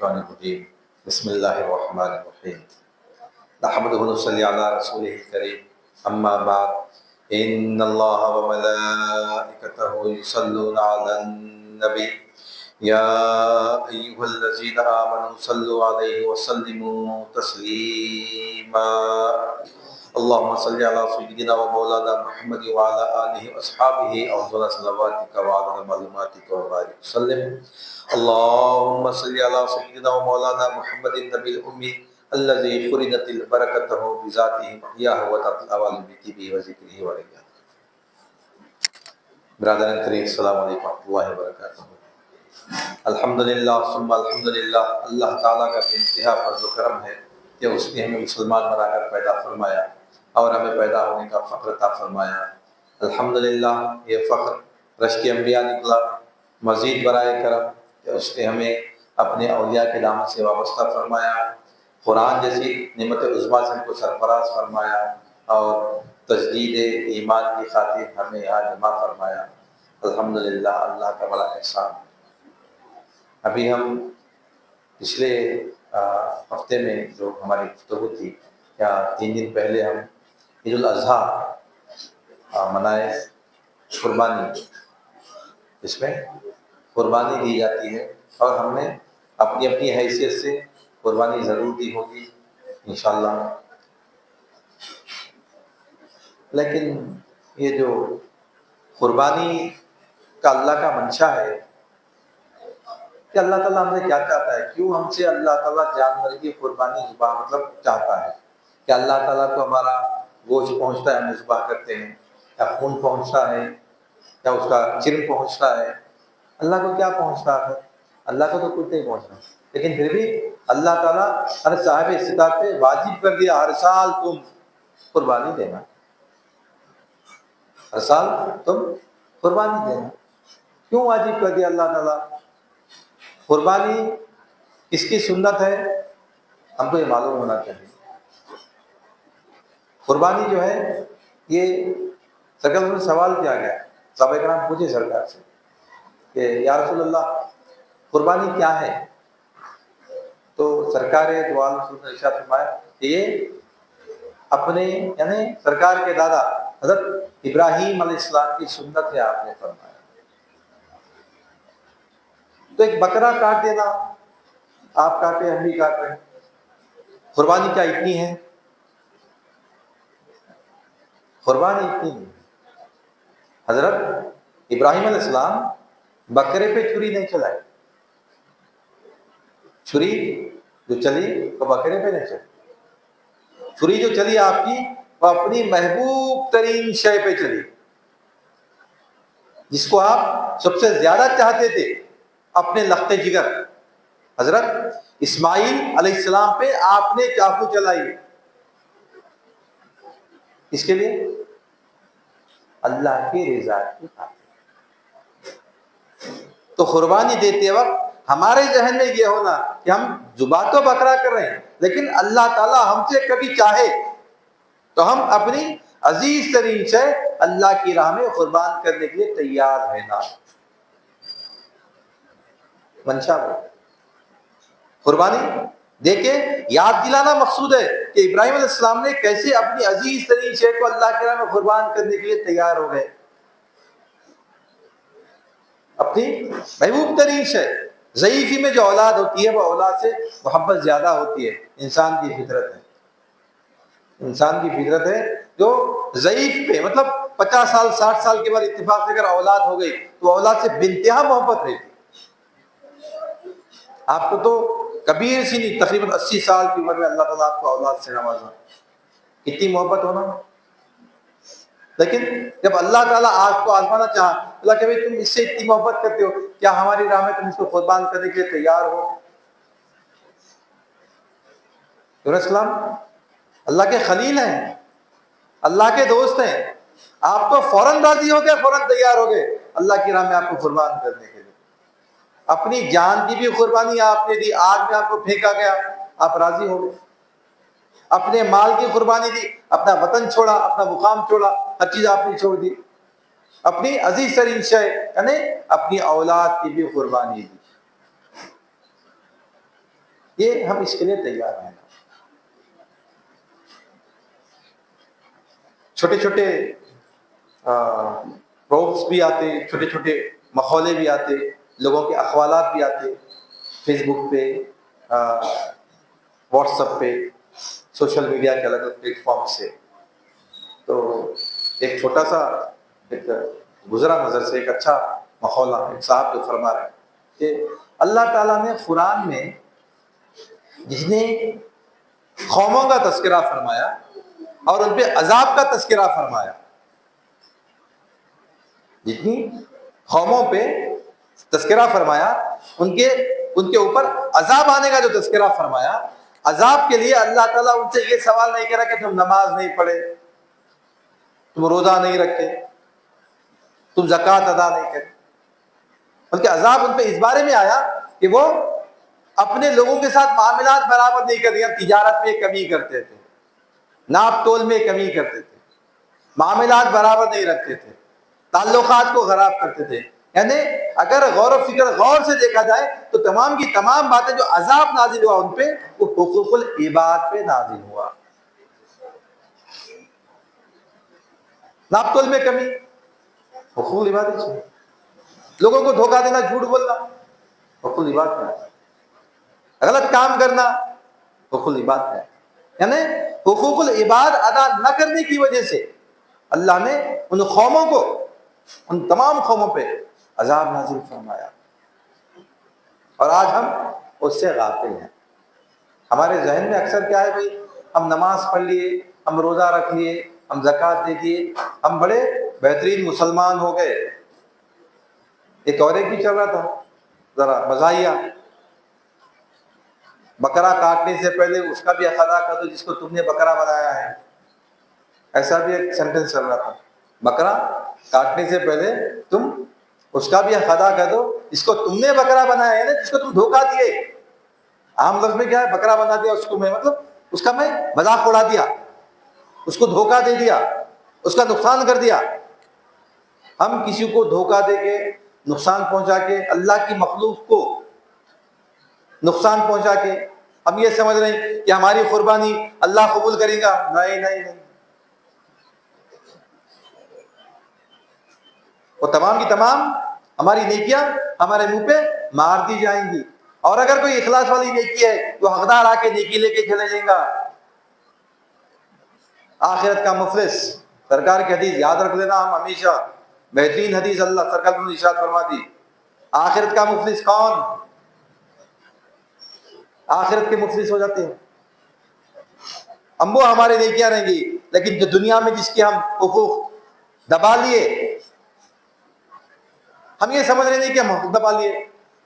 الشیطان الرجیم بسم اللہ الرحمن الرحیم نحمدہ ونصلی علی رسولہ الکریم اما بعد ان اللہ وملائکتہ یصلون علی النبی یا ایھا الذین آمنوا صلوا علیہ وسلموا تسلیما اللهم صل على سيدنا ومولانا محمد وعلى آله وأصحابه أفضل صلواتك وعلى معلوماتك وبارك وسلم اللهم صل على سيدنا ومولانا محمد النبي الأمي الذي فرضت البركته بذاته محياه وتطلع بكتبه وذكره ورجاله. برادران کریم السلام علیکم ورحمۃ اللہ وبرکاتہ. الحمدللہ ثم الحمدللہ، اللہ تعالیٰ کا بے انتہا فضل و کرم ہے کہ اس نے ہمیں مسلمان بنا کر پیدا فرمایا اور ہمیں پیدا ہونے کا فخر عطا فرمایا. الحمدللہ یہ فخر رشک انبیاء نکلا. مزید برائے کرم کہ اس نے ہمیں اپنے اولیاء کے دامن سے وابستہ فرمایا، قرآن جیسی نعمت عظمیٰ سے ہم کو سرفراز فرمایا اور تجدید ایمان کی خاطر ہمیں یہاں جمع فرمایا. الحمدللہ اللہ کا بڑا احسان. ابھی ہم پچھلے ہفتے میں جو ہماری گفتگو تھی، یا 3 دن پہلے ہم عید الاضحیٰ منائے. قربانی، اس میں قربانی دی جاتی ہے اور ہم نے اپنی اپنی حیثیت سے قربانی ضرور دی ہوگی انشاءاللہ. لیکن یہ جو قربانی کا اللہ کا منشا ہے کہ اللہ تعالیٰ ہم سے کیا چاہتا ہے، کیوں ہم سے اللہ تعالیٰ جانور کی قربانی ذبح چاہتا ہے. کہ اللہ تعالیٰ کو ہمارا گوشت پہنچتا ہے، ہم ذبح کرتے ہیں، یا خون پہنچتا ہے، یا اس کا چرم پہنچتا ہے. اللہ کو کیا پہنچتا ہے؟ اللہ کو تو کچھ نہیں پہنچنا، لیکن پھر بھی اللہ تعالیٰ ہر صاحب استطاعت پہ واجب کر دیا ہر سال تم قربانی دینا، ہر سال تم قربانی دینا. کیوں واجب کر دیا اللہ تعالیٰ؟ قربانی کس کی سنت ہے ہم کو یہ معلوم ہونا چاہیے. قربانی جو ہے یہ سرکار سے سوال کیا گیا، صحابہ کرام پوچھے سرکار سے کہ یا رسول اللہ قربانی کیا ہے؟ تو سرکار دو عالم نے ارشاد فرمایا کہ یہ اپنے یعنی سرکار کے دادا حضرت ابراہیم علیہ السلام کی سنت ہے. آپ نے فرمایا تو ایک بکرا کاٹ دینا، آپ کاٹے ہم بھی کاٹ رہے ہیں. قربانی کیا اتنی ہے؟ قربانی اتنی ہے. حضرت ابراہیم علیہ السلام بکرے پہ چھری نہیں چلائے، چھری جو چلی وہ بکرے پہ نہیں چلی. چھری جو چلی آپ کی وہ اپنی محبوب ترین شے پہ چلی، جس کو آپ سب سے زیادہ چاہتے تھے، اپنے لخت جگر حضرت اسماعیل علیہ السلام پہ آپ نے چاقو چلائی. اس کے لیے اللہ کی رضا کی خاطر. تو قربانی دیتے وقت ہمارے ذہن میں یہ ہونا کہ ہم ذبح تو بکرا کر رہے ہیں، لیکن اللہ تعالیٰ ہم سے کبھی چاہے تو ہم اپنی عزیز ترین سے اللہ کی راہ میں قربان کرنے کے لیے تیار رہنا. منشا میں قربانی دیکھیں یاد دلانا مقصود ہے کہ ابراہیم علیہ السلام نے کیسے اپنی عزیز ترین شے کو اللہ کی راہ میں قربان کرنے کے لیے تیار ہو گئے. اپنی محبوب ترین شے. ضعیفی میں جو اولاد ہوتی ہے وہ اولاد سے محبت زیادہ ہوتی ہے. انسان کی فطرت ہے، انسان کی فطرت ہے جو ضعیف پہ مطلب 50 سال 60 سال کے بعد اتفاق سے اگر اولاد ہو گئی تو اولاد سے بانتہا محبت رہتی. آپ کو تو کبیر سی نہیں، تقریباً 80 سال کی عمر میں اللہ تعالیٰ آپ کو اولاد سے نوازا، کتنی محبت ہونا. لیکن جب اللہ تعالیٰ آپ کو آزمانا چاہا، اللہ کہ تم اس سے اتنی محبت کرتے ہو، کیا ہماری راہ میں تم اس کو قربان کرنے کے لیے تیار ہو؟ السلام اللہ کے خلیل ہیں، اللہ کے دوست ہیں. آپ تو فوراً راضی ہو گئے، فوراً تیار ہو گئے اللہ کی راہ میں آپ کو قربان کرنے کے لیے. اپنی جان کی بھی قربانی آپ نے دی، آگ میں آپ کو پھینکا گیا، آپ راضی ہو گئے. اپنے مال کی قربانی دی، اپنا وطن چھوڑا، اپنا مقام چھوڑا، ہر چیز آپ نے چھوڑ دی. اپنی عزیز ترین شے یعنی اپنی اولاد کی بھی قربانی دی. یہ ہم اس کے لیے تیار ہیں. چھوٹے چھوٹے پروگس بھی آتے، چھوٹے چھوٹے مقولے بھی آتے، لوگوں کے اقوالات بھی آتے، فیس بک پہ، واٹس ایپ پہ، سوشل میڈیا کے الگ الگ پلیٹ فارم سے. تو ایک چھوٹا سا ایک گزرا نظر سے ایک اچھا مقولہ ایک صاحب جو فرما رہے ہیں کہ اللہ تعالیٰ نے قرآن میں جس نے قوموں کا تذکرہ فرمایا اور ان پہ عذاب کا تذکرہ فرمایا، جتنی قوموں پہ تذکرہ فرمایا ان کے اوپر عذاب آنے کا جو تذکرہ فرمایا، عذاب کے لیے اللہ تعالیٰ ان سے یہ سوال نہیں کرا کہ تم نماز نہیں پڑھے، تم روزہ نہیں رکھتے، تم زکوٰۃ ادا نہیں کرتے، بلکہ عذاب ان پہ اس بارے میں آیا کہ وہ اپنے لوگوں کے ساتھ معاملات برابر نہیں کرتے، تجارت میں کمی کرتے تھے، ناپ تول میں کمی کرتے تھے، معاملات برابر نہیں رکھتے تھے، تعلقات کو خراب کرتے تھے. یعنی اگر غور و فکر غور سے دیکھا جائے تو تمام کی تمام باتیں جو عذاب نازل ہوا ان پہ، وہ حقوق العباد پہ نازل ہوا. ناپ تول میں کمی، حقوق العباد ہے. لوگوں کو دھوکہ دینا، جھوٹ بولنا، حقوق العباد ہے. غلط کام کرنا، حقوق العباد ہے. یعنی حقوق العباد ادا نہ کرنے کی وجہ سے اللہ نے ان قوموں کو، ان تمام قوموں پہ عذاب نازل فرمایا. اور آج ہم اس سے غافل ہیں. ہمارے ذہن میں اکثر کیا ہے بھائی، ہم نماز پڑھ لیے، ہم روزہ رکھ لیے، ہم زکوٰۃ دے دیے، ہم بڑے بہترین مسلمان ہو گئے. ایک اور ایک بھی چل رہا تھا ذرا مزاحیہ، بکرا کاٹنے سے پہلے اس کا بھی حق ادا کر دو جس کو تم نے بکرا بنایا ہے. ایسا بھی ایک سینٹنس چل رہا تھا، بکرا کاٹنے سے پہلے تم اس کا بھی حق ادا کر دو جس کو تم نے بکرا بنایا ہے، نا جس کو تم دھوکہ دیے. عام لفظ میں کیا ہے، بکرا بنا دیا اس کو، میں مطلب اس کا میں مذاق اڑا دیا، اس کو دھوکہ دے دیا، اس کا نقصان کر دیا. ہم کسی کو دھوکہ دے کے، نقصان پہنچا کے، اللہ کی مخلوق کو نقصان پہنچا کے ہم یہ سمجھ رہے ہیں کہ ہماری قربانی اللہ قبول کرے گا. نہیں نہیں نہیں، وہ تمام کی تمام ہماری نیکیاں ہمارے منہ پہ مار دی جائیں گی. اور اگر کوئی اخلاص والی نیکی ہے تو حقدار آ کے نیکی لے کے چلے جائیں گا. آخرت کا مفلس، سرکار کی حدیث یاد رکھ لینا، ہم ہمیشہ بہترین حدیث اللہ سرکار نے ارشاد فرما دی. آخرت کا مفلس کون؟ آخرت کے مفلس ہو جاتے ہیں ہم، وہ ہمارے نیکیاں رہیں گی، لیکن جو دنیا میں جس کے ہم حقوق دبا لیے، ہم یہ سمجھ رہے نہیں کہ ہم حقوق دبا لیے،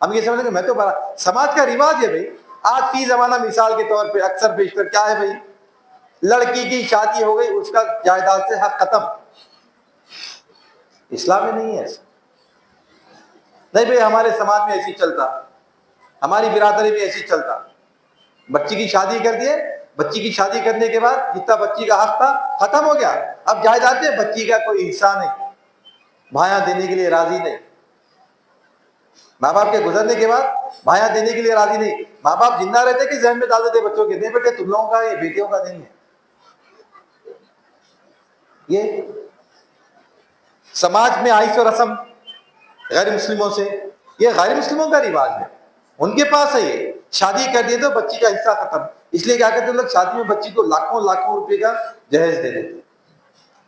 ہم یہ سمجھ رہے کہ میں تو بڑا. سماج کا رواج ہے بھائی، آج فی زمانہ مثال کے طور پہ اکثر بیشتر کیا ہے بھائی، لڑکی کی شادی ہو گئی، اس کا جائیداد سے حق ختم. اسلام میں نہیں ہے ایسا. نہیں بھائی، ہمارے سماج میں ایسی چلتا، ہماری برادری میں ایسی چلتا. بچی کی شادی کر دیے، بچی کی شادی کرنے کے بعد جتنا بچی کا حق تھا ختم ہو گیا. اب جائیداد میں بچی کا کوئی حصہ نہیں، بھائیاں دینے کے لیے راضی نہیں. ماں باپ کے گزرنے کے بعد بھائیاں دینے کے لیے راضی نہیں. ماں باپ زندہ رہتے کہ ذہن میں ڈال دیتے بچوں کے، نہیں بیٹے تم لوگوں کا، یہ بیٹیوں کا نہیں ہے. یہ سماج میں آئس و رسم غیر مسلموں سے، یہ غیر مسلموں کا رواج ہے، ان کے پاس ہے. یہ شادی کر دیے تو بچی کا حصہ ختم. اس لیے کیا کرتے ہیں لوگ، شادی میں بچی کو لاکھوں لاکھوں روپے کا جہیز دے دیتے.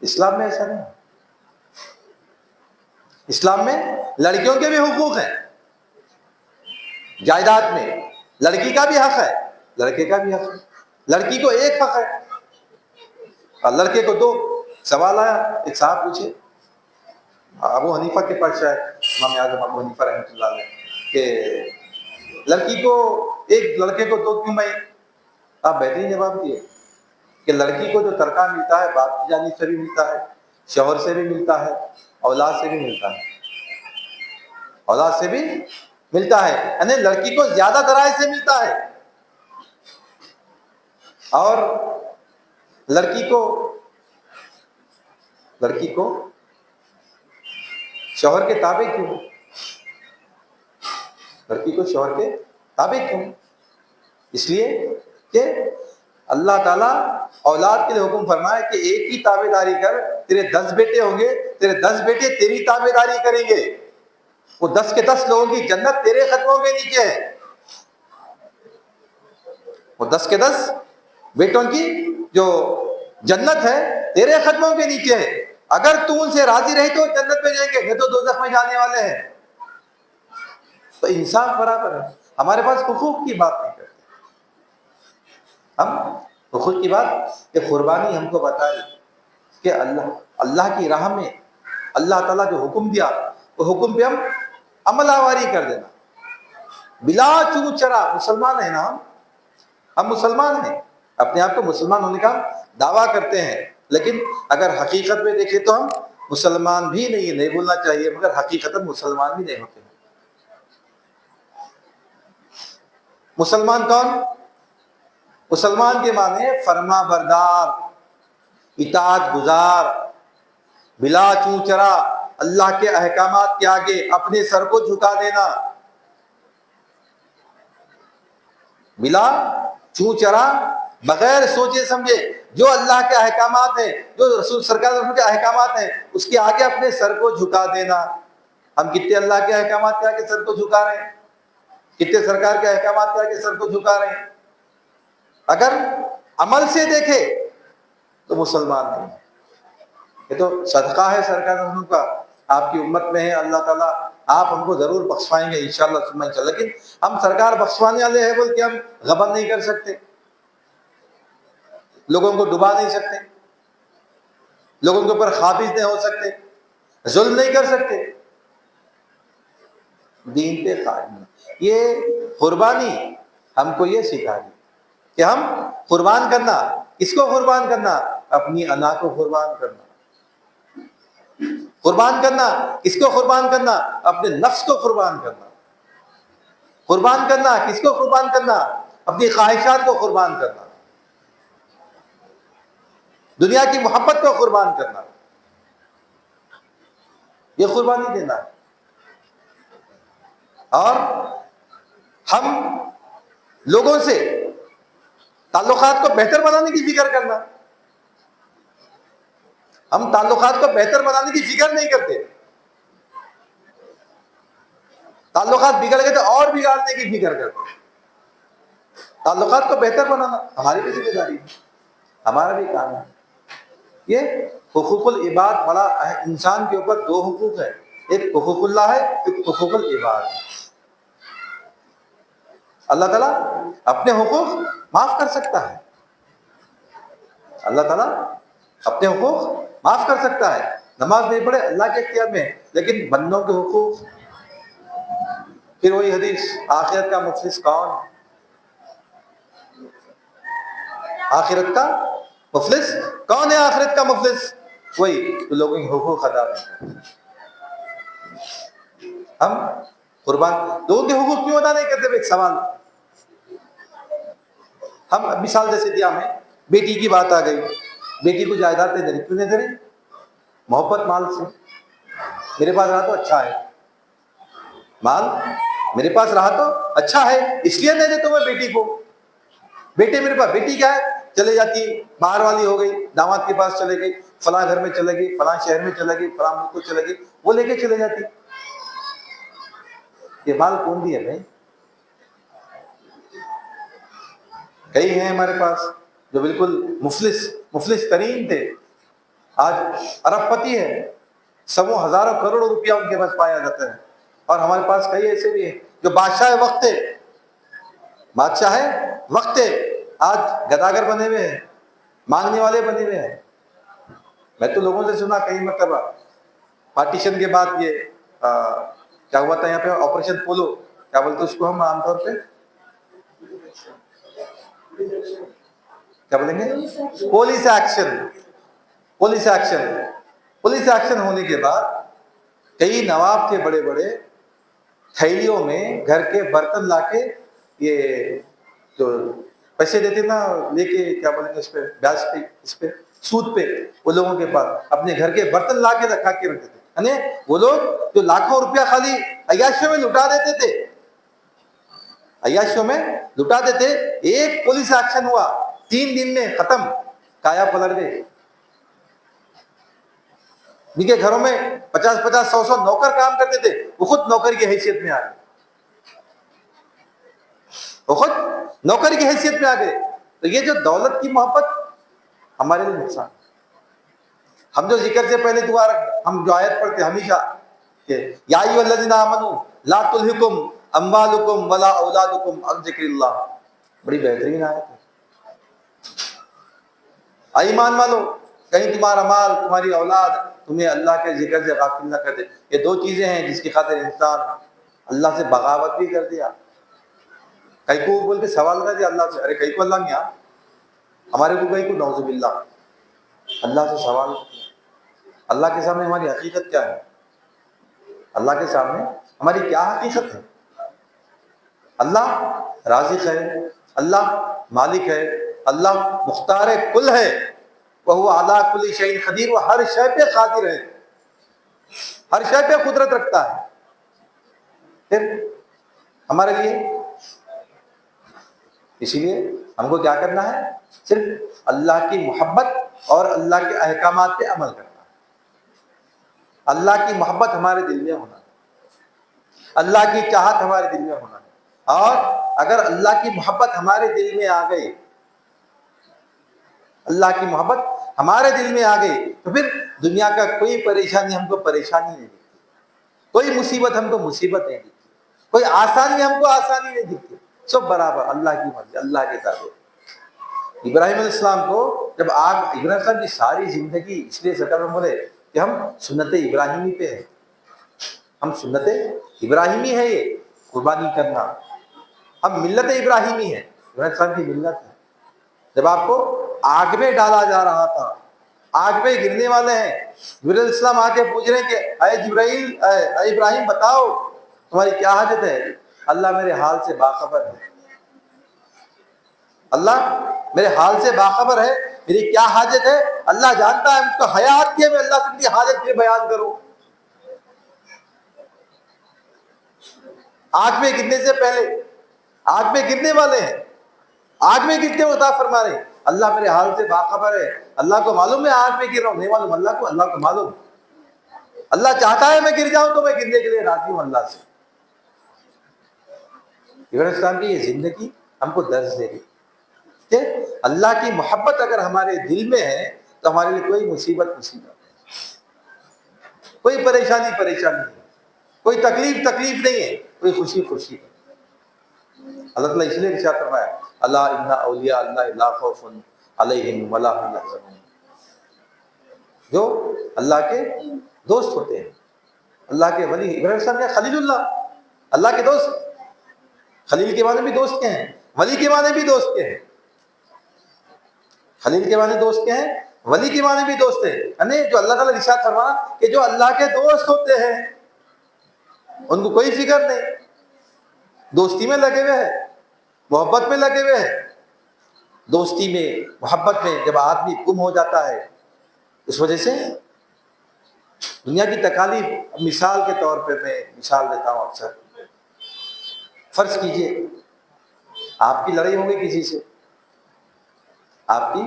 اسلام میں ایسا نہیں. اسلام میں لڑکیوں کے بھی حقوق ہیں. جائیداد میں لڑکی کا بھی حق ہے، لڑکے کا بھی حق ہے. لڑکی کو ایک حق ہے اور لڑکے کو دو. سوال آیا، ایک صاحب پوچھے ابو حنیفہ کے پاس، شاید امام اعظم ابو حنیفہ رحمۃ اللہ علیہ، کہ لڑکی کو ایک، لڑکے کو دو کیوں بھائی؟ آپ بہترین جواب دیے کہ لڑکی کو جو ترکہ ملتا ہے باپ کی جانب سے بھی ملتا ہے، شوہر سے بھی ملتا ہے، اولاد سے بھی ملتا ہے، اولاد سے بھی ملتا ہے. یعنی لڑکی کو زیادہ ذرائع سے ملتا ہے. اور لڑکی کو شوہر کے تابع کیوں؟ لڑکی کو شوہر کے تابع کیوں؟ اس لیے کہ اللہ تعالیٰ اولاد کے لیے حکم فرمائے کہ ایک ہی تابع داری کر، تیرے 10 بیٹے ہوں گے، تیرے 10 بیٹے تیری تابع داری کریں گے، وہ 10 کے 10 لوگوں کی جنت تیرے قدموں کے نیچے ہے، وہ 10 کے 10 بیٹوں کی جو جنت ہے تیرے قدموں کے نیچے ہے، اگر تو ان سے راضی رہے تو جنت میں جائیں گے، نہیں تو دوزخ میں جانے والے ہیں۔ تو انصاف برابر ہے۔ ہمارے پاس حقوق کی بات نہیں کرتے ہم، حقوق کی بات کہ قربانی ہم کو بتا رہی کہ اللہ کی راہ میں اللہ تعالیٰ جو حکم دیا وہ حکم پہ ہم عمل آوری کر دینا بلا چو چرا۔ مسلمان ہیں نا ہم مسلمان ہیں، اپنے آپ کو مسلمان ہونے کا دعویٰ کرتے ہیں، لیکن اگر حقیقت میں دیکھیں تو ہم مسلمان بھی نہیں بولنا چاہیے، مگر حقیقت مسلمان بھی نہیں ہوتے۔ مسلمان کون؟ مسلمان کے معنی فرما بردار، اطاعت گزار، بلا چوں چرا، اللہ کے احکامات کے آگے اپنے سر کو جھکا دینا، بلا چوں چرا، بغیر سوچے سمجھے، جو اللہ کے احکامات ہیں، جو رسول سرکار کے احکامات ہیں، اس کے آگے اپنے سر کو جھکا دینا۔ ہم کتنے اللہ کے احکامات کے آگے سر کو جھکا رہے ہیں، کتنے سرکار کے احکامات کے آگے سر کو جھکا رہے ہیں؟ اگر عمل سے دیکھے تو مسلمان نہیں، یہ تو صدقہ ہے سرکار کا، آپ کی امت میں ہے، اللہ تعالیٰ آپ ہم کو ضرور بخشوائیں گے انشاءاللہ ثم انشاءاللہ، لیکن ہم سرکار بخشوانے والے ہیں بول کے ہم غبن نہیں کر سکتے، لوگوں کو ڈبا نہیں سکتے، لوگوں کے اوپر قابض نہیں ہو سکتے، ظلم نہیں کر سکتے، دین پہ قائم۔ یہ قربانی ہم کو یہ سکھا دی کہ ہم قربان کرنا، کس کو قربان کرنا؟ اپنی انا کو قربان کرنا۔ قربان کرنا کس کو قربان کرنا؟ اپنے نفس کو قربان کرنا۔ قربان کرنا کس کو قربان کرنا؟ اپنی خواہشات کو قربان کرنا، دنیا کی محبت کو قربان کرنا، یہ قربانی دینا ہے۔ اور ہم لوگوں سے تعلقات کو بہتر بنانے کی فکر کرنا، ہم تعلقات کو بہتر بنانے کی فکر نہیں کرتے، تعلقات بگڑ گئے تو اور بگاڑنے کی فکر کرتے۔ تعلقات کو بہتر بنانا ہماری بھی ذمہ داری ہے، ہمارا بھی کام ہے۔ یہ حقوق العباد، بڑا انسان کے اوپر 2 حقوق ہے، ایک حقوق اللہ ہے، ایک حقوق العباد ہے۔ اللہ تعالیٰ اپنے حقوق معاف کر سکتا ہے، اللہ تعالیٰ اپنے حقوق معاف کر سکتا ہے، نماز نہیں پڑھے اللہ کے اختیار میں، لیکن بندوں کے حقوق، پھر وہی حدیث، آخرت کا مفلس کون؟ آخرت کا مفلس کون ہے؟ آخرت کا مفلس وہی جو لوگوں کے حقوق ادا نہیں کرتے۔ ہم قربان لوگوں کے حقوق کیوں ادا نہیں کرتے؟ ایک سوال، ہم مثال جیسے دیا، ہمیں بیٹی کی بات آ گئی، بیٹی کو جائیداد دے دیں، کیوں نہیں دے رہے؟ محبت مال سے، میرے پاس رہا تو اچھا ہے، مال میرے پاس رہا تو اچھا ہے، اس لیے دے دیتا ہوں میں بیٹی کو۔ بیٹے میرے پاس، بیٹی کیا ہے؟ چلے جاتی، باہر والی ہو گئی، داماد کے پاس چلے گئی، فلاں گھر میں چلے گئی، فلاں شہر میں چلے گئی، فلاں ملک کو چلے گئی، وہ لے کے چلے جاتی۔ یہ مال کون دی ہے بھائی؟ کئی ہیں ہمارے پاس جو بالکل مفلس ترین تھے، آج ارب پتی ہے، سبوں ہزاروں کروڑوں روپیہ ان کے پاس پایا جاتا ہے۔ اور ہمارے پاس کئی ایسے بھی ہیں جو بادشاہ وقت ہے، بادشاہ وقت ہے، آج گداگر بنے ہوئے ہیں، مانگنے والے بنے ہوئے ہیں۔ میں تو لوگوں سے سنا کئی مرتبہ، پارٹیشن کے بعد یہ کیا ہوا تھا یہاں پہ، آپریشن پولو کیا بولتے اس کو ہم عام طور پہ، کیا بولیں گے؟ پولیس ایکشن ہونے کے بعد کئی نواب تھے بڑے بڑے، تھیلیوں میں گھر کے برتن لا کے، یہ جو پیسے دیتے نا لے کے، کیا بولیں گے اس پہ، بیاج پہ، اس پہ سود پہ، وہ لوگوں کے پاس اپنے گھر کے برتن لا کے رکھا کے رکھتے تھے، یعنی وہ لوگ جو لاکھوں روپیہ خالی عیاشیوں میں لٹا دیتے تھے، عیاشیوں میں لٹا دیتے. ایک پولیس ایکشن ہوا 3 دن میں ختم, کایا پلٹ گئے. جن کے گھروں میں 50 100 نوکر کام کرتے تھے وہ خود نوکر کی حیثیت میں آ گئے, وہ خود نوکر کی حیثیت میں آ گئے. تو یہ جو دولت کی محبت ہمارے لیے نقصان. ہم جو ذکر سے پہلے دعا ہم جو آیت پڑھتے ہمیشہ کہ یا ایھا الذین آمنوا لا تلھکم اموالکم ولا اولادکم عن ذکر اللہ, بڑی بہترین آیت ہے. ایمان والو, کہیں تمہارا مال تمہاری اولاد تمہیں اللہ کے ذکر سے غافل نہ کر دے. یہ 2 چیزیں ہیں جس کی خاطر انسان اللہ سے بغاوت بھی کر دیا. کئی کو بول کے سوال کر دیا اللہ سے, ارے کئی کو اللہ نہیں آ, ہمارے کو کئی کو نعوذ باللہ اللہ سے سوال. اللہ کے سامنے ہماری حقیقت کیا ہے؟ اللہ کے سامنے ہماری کیا حقیقت ہے؟ اللہ رازق ہے, اللہ مالک ہے, اللہ مختار کل ہے, وَهُوَ عَلَىٰ كُلِّ شَيْءٍ قدیر, وہ ہر شے پہ قادر ہے, ہر شے پہ قدرت رکھتا ہے. پھر ہمارے لیے اسی لیے ہم کو کیا کرنا ہے؟ صرف اللہ کی محبت اور اللہ کے احکامات پہ عمل کرنا ہے. اللہ کی محبت ہمارے دل میں ہونا ہے, اللہ کی چاہت ہمارے دل میں ہونا ہے. اور اگر اللہ کی محبت ہمارے دل میں آ گئی, اللہ کی محبت ہمارے دل میں آ گئی, تو پھر دنیا کا کوئی پریشانی ہم کو پریشانی نہیں دکھتی, کوئی مصیبت ہم کو مصیبت نہیں دکھتی, کوئی آسانی ہم کو آسانی نہیں دکھتی, سب برابر اللہ کی مرضی, اللہ کے تابع. ابراہیم علیہ السلام کو جب ابراہیم علیہ السلام کی ساری زندگی اس لیے سرکار میں بولے کہ ہم سنت ابراہیمی پہ ہیں, ہم سنت ابراہیمی ہے, یہ قربانی کرنا, ہم ملت ابراہیمی ہے, ابراہیم السلام کی ملت ہے. جب آپ کو آگ میں ڈالا جا رہا تھا, آگ میں گرنے والے ہیں, جبرائیل علیہ السلام آ کے پوچھ رہے ہیں کہ اے جبرائیل, اے ابراہیم بتاؤ تمہاری کیا حاجت ہے؟ اللہ میرے حال سے باخبر ہے, اللہ میرے حال سے باخبر ہے, میری کیا حاجت ہے اللہ جانتا ہے. مجھ کو حیات کی ہے, میں اللہ سے اپنی حاجت کے بیان کروں. آگ میں گرنے سے پہلے, آگ میں گرنے والے ہیں, آگ میں گرتے ہوئے عطا فرما رہے ہیں, اللہ میرے حال سے باخبر ہے, اللہ کو معلوم ہے آگ میں گر رہا ہوں, نہیں معلوم اللہ کو, اللہ کو معلوم. اللہ چاہتا ہے میں گر جاؤں تو میں گرنے کے لیے راضی ہوں اللہ سے. ابراہیم السلام کی یہ زندگی ہم کو درس دے گی کہ اللہ کی محبت اگر ہمارے دل میں ہے تو ہمارے لیے کوئی مصیبت نہیں, کوئی پریشانی نہیں, کوئی تکلیف نہیں ہے, کوئی خوشی ہے. اللہ تعالیٰ اس لیے ارشاد فرمایا اللہ ان اولیاء اللہ لا خوف علیہم ولا هم يحزنون, جو اللہ کے دوست ہوتے ہیں, اللہ کے ولی. ابراہیم السلام نے خلیل اللہ, اللہ کے دوست. خلیل کے معنی بھی دوست کے ہیں, ولی کے معنی بھی دوست کے ہیں. خلیل کے معنی دوست کے ہیں, ولی کے معنی بھی دوست ہیں. یعنی جو اللہ تعالیٰ ارشاد فرمایا کہ جو اللہ کے دوست ہوتے ہیں ان کو کوئی فکر نہیں, دوستی میں لگے ہوئے ہیں, محبت میں لگے ہوئے ہیں. دوستی میں محبت میں جب آدمی گم ہو جاتا ہے, اس وجہ سے دنیا کی تکالیف. مثال کے طور پہ میں مثال دیتا ہوں اکثر. فرض کیجئے آپ کی لڑائی ہوگی کسی سے, آپ کی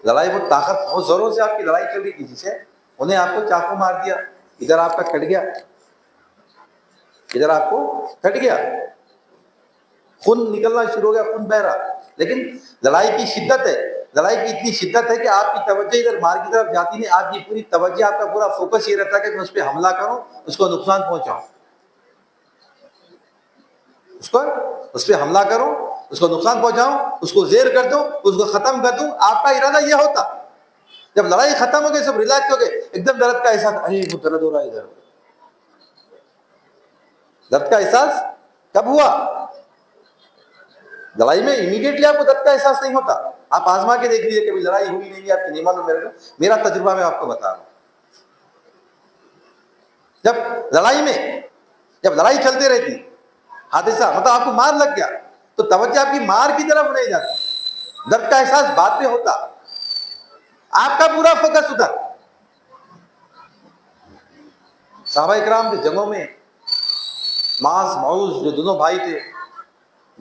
لڑائی بہت طاقت, بہت زوروں سے آپ کی لڑائی چل رہی کسی سے, انہیں آپ کو چاقو مار دیا, ادھر آپ کا کٹ گیا, ادھر آپ کو کٹ گیا, خون نکلنا شروع ہو گیا, خون بہ رہا. لیکن لڑائی کی شدت ہے, لڑائی کی اتنی شدت ہے کہ آپ کی توجہ ادھر مار کی طرف جاتی نہیں, آپ کی پوری توجہ, آپ کا پورا فوکس یہ رہتا ہے کہ میں اس پہ حملہ کروں, اس کو نقصان پہنچاؤں, اس پہ حملہ کروں, اس کو نقصان پہنچاؤں, اس کو زیر کر دوں, اس کو ختم کر دوں. آپ کا ارادہ یہ ہوتا. جب لڑائی ختم ہو گئی, سب ریلیکس ہو گئے, ایک دم درد کا احساس, ارے وہ درد ہو رہا ہے ادھر. درد کا احساس کب ہوا؟ لڑائی میں امیڈیٹلی آپ کو درد کا احساس نہیں ہوتا. آپ آزما کے دیکھ لیجیے, کبھی لڑائی ہوئی نہیں, آپ کو نہیں معلوم. میرا تجربہ میں آپ کو بتا رہا ہوں. جب لڑائی چلتے رہتی, حادثہ مطلب آپ کو مار لگ گیا, تو توجہ آپ کی مار کی طرف نہیں جاتی, درد کا احساس بعد میں ہوتا, آپ کا پورا فوکس ادھر. صحابہ کرام کے جنگوں میں معاذ معوذ جو دونوں بھائی تھے,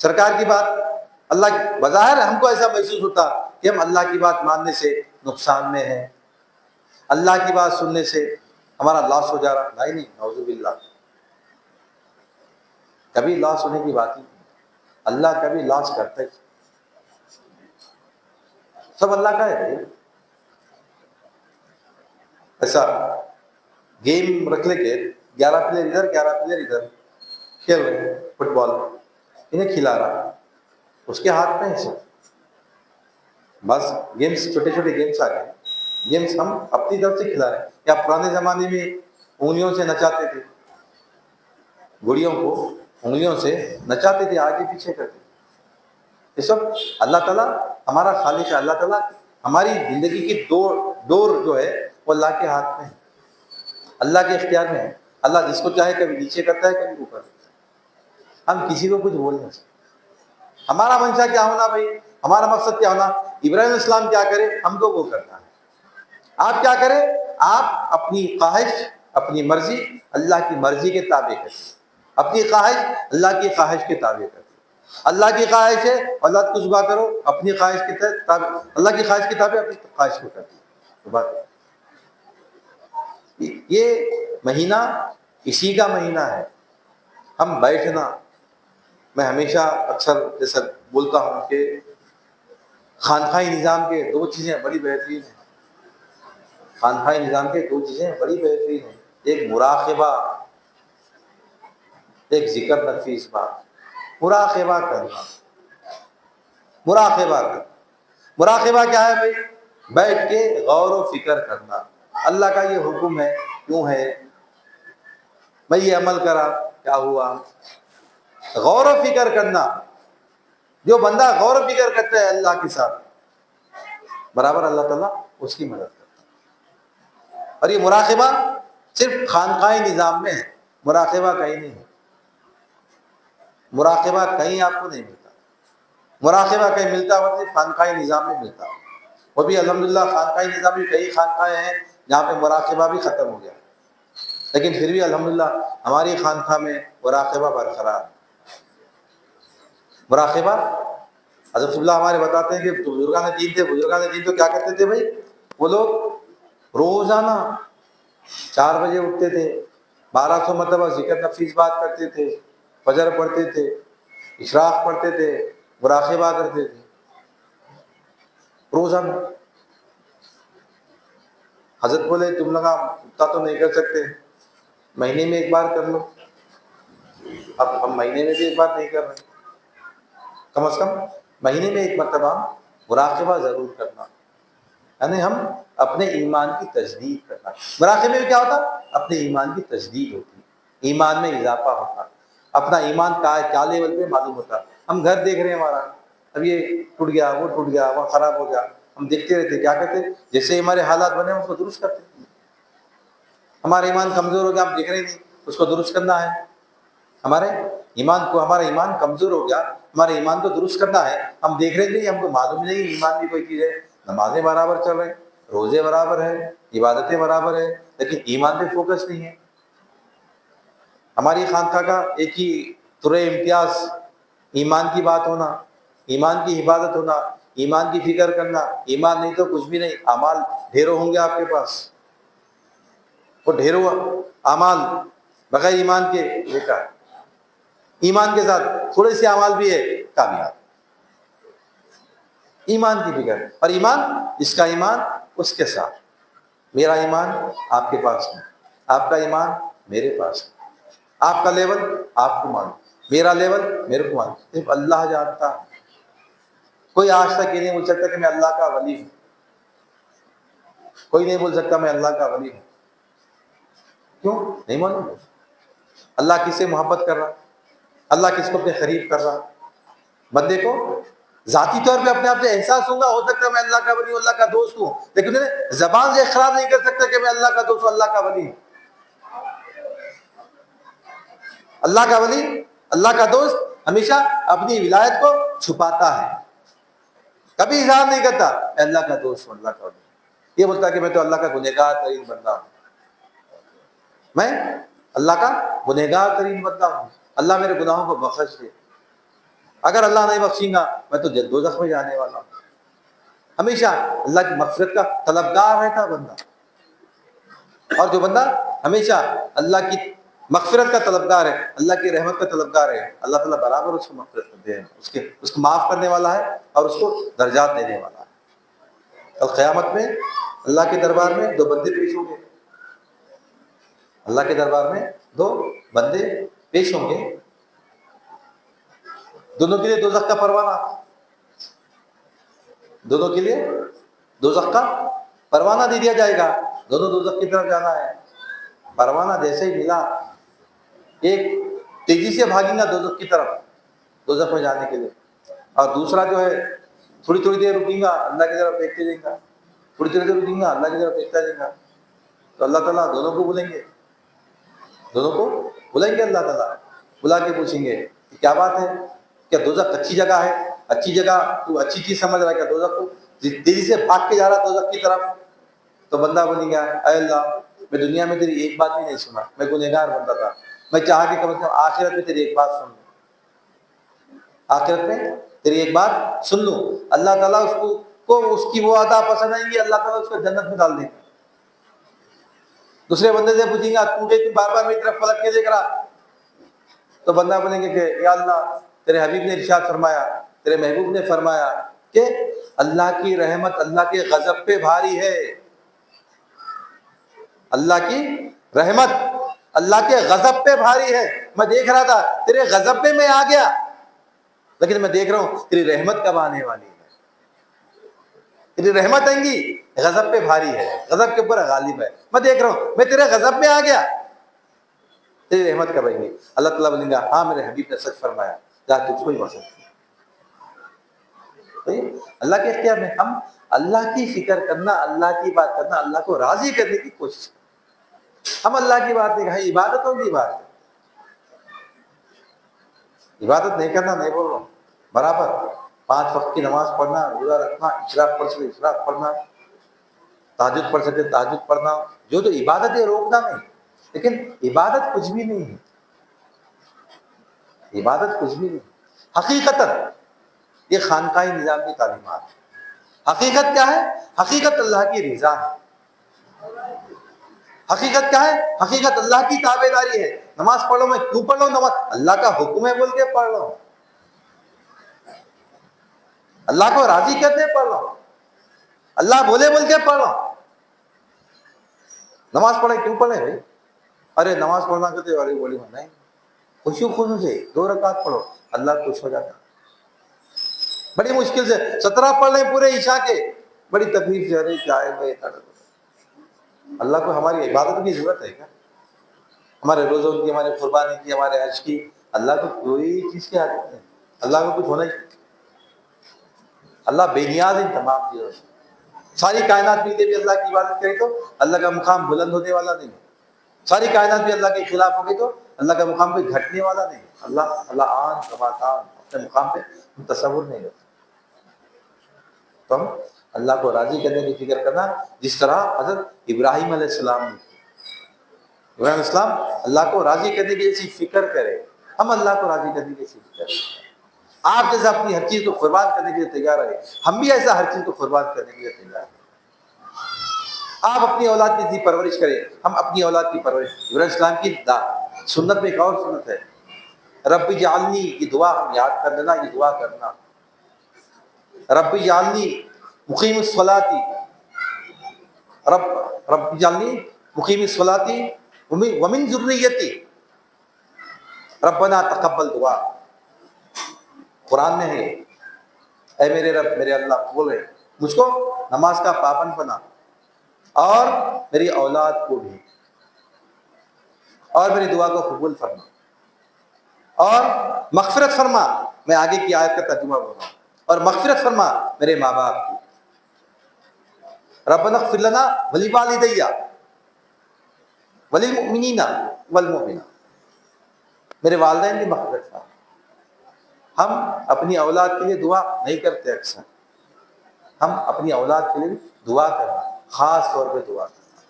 سرکار کی بات اللہ بظاہر ہم کو ایسا محسوس ہوتا کہ ہم اللہ کی بات ماننے سے نقصان میں ہیں، اللہ کی بات سننے سے ہمارا لاس ہو جا رہا، نہیں نعوذ باللہ، کبھی لاس ہونے کی بات ہی نہیں، اللہ کبھی لاس کرتا ہے، سب اللہ کا ہے بھائی۔ ایسا گیم رکھ لے کے 11 پلیئر ادھر 11 پلیئر ادھر کھیل رہے فٹ بال، انہیں کھلا رہا، اس کے ہاتھ میں ہے سب، بس گیمز چھوٹے چھوٹے گیمز آ گئے، گیمز ہم اپنی طرف سے کھلا رہے ہیں۔ یا پرانے زمانے میں انگلیوں سے نچاتے تھے، گڑیوں کو انگلیوں سے نچاتے تھے، آگے پیچھے کرتے تھے، یہ سب اللہ تعالیٰ ہمارا خالق ہے، اللہ تعالیٰ ہماری زندگی کی ڈور جو ہے وہ اللہ کے ہاتھ میں ہے، اللہ کے اختیار میں ہے، اللہ جس کو چاہے کبھی نیچے کرتا ہے کبھی اوپر، ہم کسی کو کچھ بول نہیں سکتے۔ ہمارا منشا کیا ہونا بھائی، ہمارا مقصد کیا ہونا، ابراہیم علیہ السلام کیا کرے ہم کو وہ کرنا ہے، آپ کیا کریں، آپ اپنی خواہش اپنی مرضی اللہ کی مرضی کے تابع کریں، اپنی خواہش اللہ کی خواہش کے تابع کریں، اللہ کی خواہش ہے اللہ کو ذبح کرو، اپنی خواہش کے تابع اللہ کی خواہش کے تابع اپنی خواہش کو کریں۔ یہ مہینہ اسی کا مہینہ ہے، ہم بیٹھنا، میں ہمیشہ اکثر جیسا بولتا ہوں کہ خانقاہی نظام کے دو چیزیں بڑی بہترین ہیں، خانقاہی نظام کے دو چیزیں بڑی بہترین ہیں، ایک مراقبہ، ایک ذکر نفیس بات، مراقبہ کرنا، مراقبہ کرنا، مراقبہ کیا ہے بھائی، بیٹھ کے غور و فکر کرنا، اللہ کا یہ حکم ہے کیوں ہے، میں یہ عمل کرا کیا ہوا، غور و فکر کرنا۔ جو بندہ غور و فکر کرتا ہے اللہ کے ساتھ برابر اللہ تعالیٰ اس کی مدد کرتا ہے۔ اور یہ مراقبہ صرف خانقاہی نظام میں ہے، مراقبہ کہیں نہیں ہے، مراقبہ کہیں آپ کو نہیں ملتا، مراقبہ کہیں ملتا ہوا صرف خانقاہی نظام میں ملتا، وہ بھی الحمدللہ خانقاہی نظام میں کئی خانقاہیں ہیں جہاں پہ مراقبہ بھی ختم ہو گیا، لیکن پھر بھی الحمدللہ ہماری خانقاہ میں مراقبہ برقرار ہے۔ مراقبہ حضرت اللہ ہمارے بتاتے ہیں کہ بزرگان دین تھے، بزرگان دین تو کیا کرتے تھے بھائی، وہ لوگ روزانہ 4 بجے اٹھتے تھے، 1200 مرتبہ ذکر نفیس بات کرتے تھے، فجر پڑھتے تھے، اشراق پڑھتے تھے، مراقبہ کرتے تھے روزانہ۔ حضرت بولے تم لوگ اتنا تو نہیں کر سکتے، مہینے میں ایک بار کر لو، اب ہم مہینے میں بھی ایک بار نہیں کر رہے، کم از کم مہینے میں ایک مرتبہ مراقبہ ضرور کرنا، یعنی ہم اپنے ایمان کی تجدید کرنا۔ مراقبے میں کیا ہوتا، اپنے ایمان کی تجدید ہوتی، ایمان میں اضافہ ہوتا، اپنا ایمان کیا لیول پہ معلوم ہوتا۔ ہم گھر دیکھ رہے ہیں ہمارا، اب یہ ٹوٹ گیا وہ ٹوٹ گیا وہ خراب ہو گیا، ہم دیکھتے رہتے، کیا کرتے، جیسے ہمارے حالات بنے اس کو درست کرتے۔ ہمارا ایمان کمزور ہو گیا، ہم دیکھ رہے نہیں، اس کو درست کرنا ہے، ہمارا ایمان کمزور ہو گیا، ہمارے ایمان کو درست کرنا ہے، ہم دیکھ رہے نہیں، ہم کو معلوم نہیں ایمان بھی کوئی چیز ہے، نمازیں برابر چل رہے، روزے برابر ہے، عبادتیں برابر ہے، لیکن ایمان پہ فوکس نہیں ہے۔ ہماری خانقاہ کا ایک ہی طرح امتیاز ایمان کی بات ہونا، ایمان کی عبادت ہونا، ایمان کی فکر کرنا، ایمان نہیں تو کچھ بھی نہیں، اعمال ڈھیروں ہوں گے آپ کے پاس، وہ ڈھیروں اعمال بغیر ایمان کے بیکار، ایمان کے ساتھ تھوڑے سے اعمال بھی ہے کامیاب، ایمان کی فکر، اور ایمان اس کا ایمان اس کے ساتھ، میرا ایمان آپ کے پاس ہے، آپ کا ایمان میرے پاس ہے، آپ کا لیول آپ کو معلوم، میرا لیول میرے کو معلوم، صرف اللہ جانتا ہے۔ کوئی آج تک یہ نہیں بول سکتا کہ میں اللہ کا ولی ہوں، کوئی نہیں بول سکتا میں اللہ کا ولی ہوں، کیوں نہیں معلوم، اللہ کس سے محبت کر رہا، اللہ کس کو اپنے قریب کر رہا، بندے کو ذاتی طور پہ اپنے آپ سے احساس ہوگا، ہو سکتا ہے میں اللہ کا ولی ہوں، اللہ کا دوست ہوں، لیکن انہیں زبان سے اقرار نہیں کر سکتا کہ میں اللہ کا دوست ہوں، اللہ کا ولی ہوں۔ اللہ کا ولی، اللہ کا دوست ہمیشہ اپنی ولایت کو چھپاتا ہے، کبھی اظہار نہیں کرتا اے اللہ کا دوست ہوں، اللہ کا ولی، یہ بولتا کہ میں تو اللہ کا گنہگار ترین بندہ ہوں، میں اللہ کا گنہگار ترین بندہ ہوں، اللہ میرے گناہوں کو بخش دے، اگر اللہ نہیں بخشیں گا میں تو دوزخ میں جانے والا ہوں۔ ہمیشہ اللہ کی مغفرت کا طلبگار رہتا بندہ، اور جو بندہ ہمیشہ اللہ کی مغفرت کا طلبگار ہے، اللہ کی رحمت کا طلبگار ہے، اللہ تعالیٰ برابر اس کو مغفرت کرتے ہیں، اس کو معاف کرنے والا ہے اور اس کو درجات دینے والا ہے۔ کل قیامت میں اللہ کے دربار میں دو بندے پیش ہوں گے، اللہ کے دربار میں دو بندے پیش ہوں گے، دونوں کے لیے دوزخ کا پروانہ، دونوں کے لیے دوزخ کا پروانہ دے دیا جائے گا، دونوں دوزخ کی طرف جانا ہے۔ پروانہ جیسے ہی ملا، ایک تیزی سے بھاگیں گا دوزخ کی طرف، دوزخ میں جانے کے لیے، اور دوسرا جو ہے تھوڑی تھوڑی دیر رکیں گا، اللہ کی طرف دیکھتے جائیں گا، تھوڑی تھوڑی دیر رکیں گا، اللہ کی طرف دیکھتا جائے گا۔ تو اللہ تعالیٰ دونوں کو بلائیں گے، دونوں کو بلائیں گے، اللہ تعالیٰ بلا کے پوچھیں گے کہ کیا بات ہے، کیا دوزخ اچھی جگہ ہے؟ اچھی جگہ تو اچھی چیز سمجھ رہا ہے کیا دوزخ کو؟ تیزی سے بھاگ کے جا رہا دوزخ کی طرف، تو بندہ بولے گا اے اللہ میں دنیا میں تیری ایک بات بھی نہیں سنا، میں گنہگار بندہ تھا، میں چاہا کہ کم از کم آخرت میں تیری ایک بات سن لوں، آخرت میں تیری ایک بات سن لوں۔ اللہ تعالیٰ اس کی وہ عطا پسند آئیں گی، اللہ تعالیٰ اس کو جنت میں ڈال دیں گے۔ دوسرے بندے سے پوچھیں گا تو بار بار میری طرف پلٹ کے دیکھ رہا، تو بندہ بولیں گے کہ یا اللہ تیرے حبیب نے ارشاد فرمایا، تیرے محبوب نے فرمایا کہ اللہ کی رحمت اللہ کے غضب پہ بھاری ہے، اللہ کی رحمت اللہ کے غضب پہ بھاری ہے۔ میں دیکھ رہا تھا تیرے غضب پہ میں آ گیا، لیکن میں دیکھ رہا ہوں تیری رحمت کب آنے والی ہے، تیری رحمت آئیں گی، غضب پہ بھاری ہے، غضب کے اوپر غالب ہے، میں دیکھ رہا ہوں میں تیرے غضب میں آ گیا، تیری رحمت کب آئیں گی؟ اللہ تعالیٰ بولیں گا ہاں میرے حبیب نے سچ فرمایا، جا تجھ کو ہی بخش۔ اللہ کے اختیار میں ہم اللہ کی فکر کرنا، اللہ کی بات کرنا، اللہ کو راضی کرنے کی کوشش کریں۔ ہم اللہ کی بات نہیں کہیں، عبادتوں کی بات ہے، عبادت نہیں کرنا نہیں بول رہا ہوں، برابر 5 وقت کی نماز پڑھنا، روزہ رکھنا، اشراق پڑھ سکے اشراق پڑھنا، تہجد پڑھ سکے تہجد پڑھنا، جو تو عبادت ہے روکنا نہیں، لیکن عبادت کچھ بھی نہیں ہے، عبادت کچھ بھی نہیں حقیقتاً۔ یہ خانقاہی نظام کی تعلیمات ہے۔ حقیقت کیا ہے؟ حقیقت اللہ کی رضا ہے۔ حقیقت کیا ہے؟ حقیقت اللہ کی تابع داری ہے۔ نماز پڑھو میں کیوں پڑھ لوں؟ نماز اللہ کا حکم ہے بول کے پڑھ لو، اللہ کو راضی کرتے پڑھ لو، اللہ بولے بول کے پڑھ لو۔ نماز پڑھے کیوں پڑھے بھائی؟ ارے نماز پڑھنا کہتے ارے بولی نہیں، خوشی خوشی سے 2 رکعت پڑھو، اللہ خوش ہو جاتا۔ بڑی مشکل سے 17 پڑھ لیں پورے عشاء کے، بڑی تکلیف سے، ارے کیا ہے بھائی، اللہ کو ہماری عبادت کی ضرورت ہے کیا؟ ہمارے روزوں کی، ہمارے قربانی کی، ہمارے حج کی، اللہ کو کوئی چیز کی حاجت نہیں، اللہ کو کچھ ہونا ہی، اللہ بے نیاز ان تمام چیزوں سے۔ ساری کائنات مل کے بھی اللہ کی عبادت کرے تو اللہ کا مقام بلند ہونے والا نہیں، ساری کائنات بھی اللہ کے خلاف ہو گئی تو اللہ کا مقام کوئی گھٹنے والا نہیں۔ اللہ آن کماکان اپنے مقام پہ تصور نہیں ہوتا۔ تو ہم اللہ کو راضی کرنے کی فکر کرنا، جس طرح حضرت ابراہیم علیہ السلام نے، ابراہیم علیہ السلام اللہ کو راضی کرنے کی جیسی فکر کرے، ہم اللہ کو راضی کرنے کی جیسی فکر کریں۔ آپ جیسا اپنی ہر چیز کو قربان کرنے کے لیے تیار رہے، ہم بھی ایسا ہر چیز کو قربان کرنے کے لیے تیار ہیں۔ آپ اپنی اولاد کی پرورش کریں، ہم اپنی اولاد کی پرورش۔ ابراہیم السلام کی سنت میں ایک اور سنت ہے، رب اجعلنی، یہ دعا ہم یاد کر لینا، یہ دعا کرنا، رب اجعلنی مقیم الصلاۃ، رب اجعلنی مقیم الصلاۃ ومن ذریتی، ربنا تقبل دعا۔ قرآن میں ہے، اے میرے رب، میرے اللہ بول رہے مجھ کو نماز کا پابند بنا، اور میری اولاد کو بھی، اور میری دعا کو قبول فرما، اور مغفرت فرما۔ میں آگے کی آیت کا ترجمہ بول رہا ہوں، اور مغفرت فرما میرے ماں باپ کی، ربنا اغفر لنا ولوالدی وللمؤمنین والمؤمنات، میرے والدین کی مغفرت فرما۔ ہم اپنی اولاد کے لیے دعا نہیں کرتے، اکثر ہم اپنی اولاد کے لیے دعا کرنا، خاص طور پہ دعا کرنا،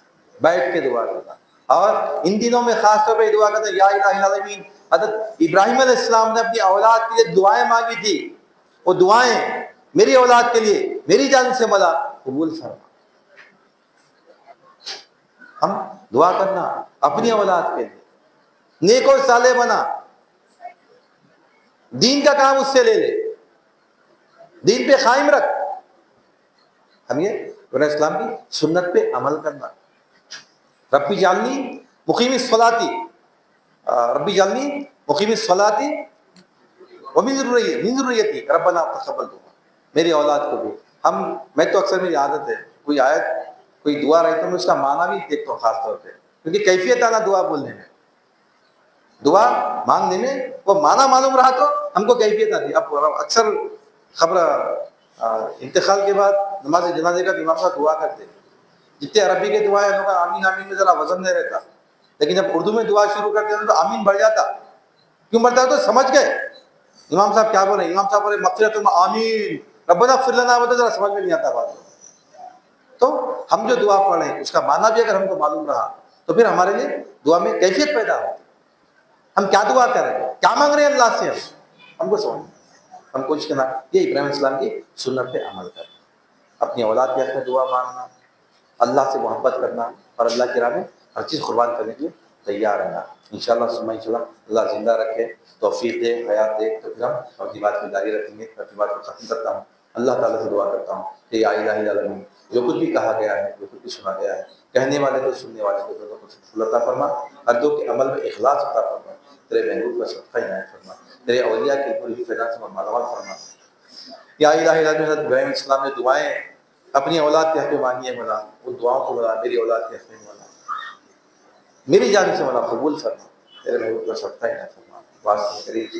بیٹھ کے دعا کرنا، اور ان دنوں میں خاص طور پہ دعا کرتے ہیں یا الہ العالمین حضرت ابراہیم علیہ السلام نے اپنی اولاد کے لیے دعائیں مانگی تھی، وہ دعائیں میری اولاد کے لیے میری جان سے مولا قبول فرما۔ ہم دعا کرنا اپنی اولاد کے لیے، نیک اور صالح بنا، دین کا کام اس سے لے لے، دین پہ قائم رکھ۔ ہم یہ قرآن اسلام کی سنت پہ عمل کرنا۔ ربی جعلنی مقیم الصلاۃ، ربی جعلنی مقیم الصلاۃ ومن ذریتی ربنا تقبل دعا، میری اولاد کو بھی۔ میں تو اکثر میری عادت ہے کوئی آیت کوئی دعا رہی تو میں اس کا معنی بھی دیکھتا ہوں، خاص طور پہ، کیونکہ کیفیت آنا دعا بولنے میں، دعا مانگنے میں وہ معنی معلوم رہا تو ہم کو کیفیت آتی۔ اب اکثر خبر انتقال کے بعد نماز جنازے کا امام صاحب دعا کرتے ہیں، جتنے عربی کے دعائیں لوگ آمین آمین میں ذرا وزن نہیں رہتا، لیکن جب اردو میں دعا شروع کرتے ہیں تو آمین بڑھ جاتا۔ کیوں بڑھتا ہے؟ تو سمجھ گئے امام صاحب کیا بولے، امام صاحب بولے مغفرت آمین ربنا اغفر لنا، وہ تو ذرا سمجھ میں نہیں آتا بات۔ تو ہم جو دعا پڑھیں اس کا معنی بھی اگر ہم کو معلوم رہا تو پھر ہمارے لیے دعا میں کیفیت پیدا ہوتی۔ ہم کیا دعا کر رہے ہیں، کیا مانگ رہے ہیں اللہ سے، ہم کو سمجھ، ہم کوشش کرنا یہ ابراہیم علیہ السلام کی سنت پہ عمل کرنا، اپنی اولاد کے حق میں دعا مانگنا، اللہ سے محبت کرنا اور اللہ کی راہ میں ہر چیز قربان کرنے کے لیے تیار رہنا۔ انشاءاللہ ثم انشاءاللہ اللہ زندہ رکھے، توفیق دے، حیات دے، تو پھر ہم اپنی بات کو جاری رکھیں گے۔ اپنی بات کو ختم کرتا ہوں، اللہ تعالیٰ سے دعا کرتا ہوں کہ یا الہ الا اللہ، جو کچھ بھی کہا گیا ہے، جو کچھ بھی سنا گیا ہے، کہنے والے کو سننے والے کو دونوں کو سکون عطا فرما، ہر دو کے عمل میں اخلاص عطا فرما، تیرے محبوب کا صدقہ عنایت فرما، تیرے اولیاء کی پوری فیضان سے مالامال فرما۔ یا الہ الا اللہ، حضرت ابراہیم علیہ السلام نے دعائیں اپنی اولاد کے حق میں مانگی ہے مولا، وہ دعاؤں کو مولا میری اولاد کے حق میں مولا میری جانب سے مولا قبول فرما، تیرے محبوب کا صدقہ عنایت فرما۔ واسطے کریم سے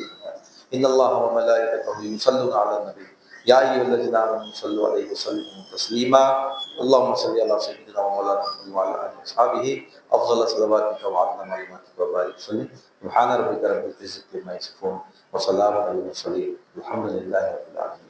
ان اللہ و ملائکتہ یصلون علی النبی یا ایھا الذین آمنوا صلوا علیہ وسلموا تسلیما اللهم صل علی سیدنا و مولانا محمد وعلی آلہ وصحبہ افضل صلواتک وعظم معلوماتک وبارک وسلم۔ سبحان ربک رب العزۃ عما یصفون وسلام علی المرسلین والحمد للہ رب العالمین۔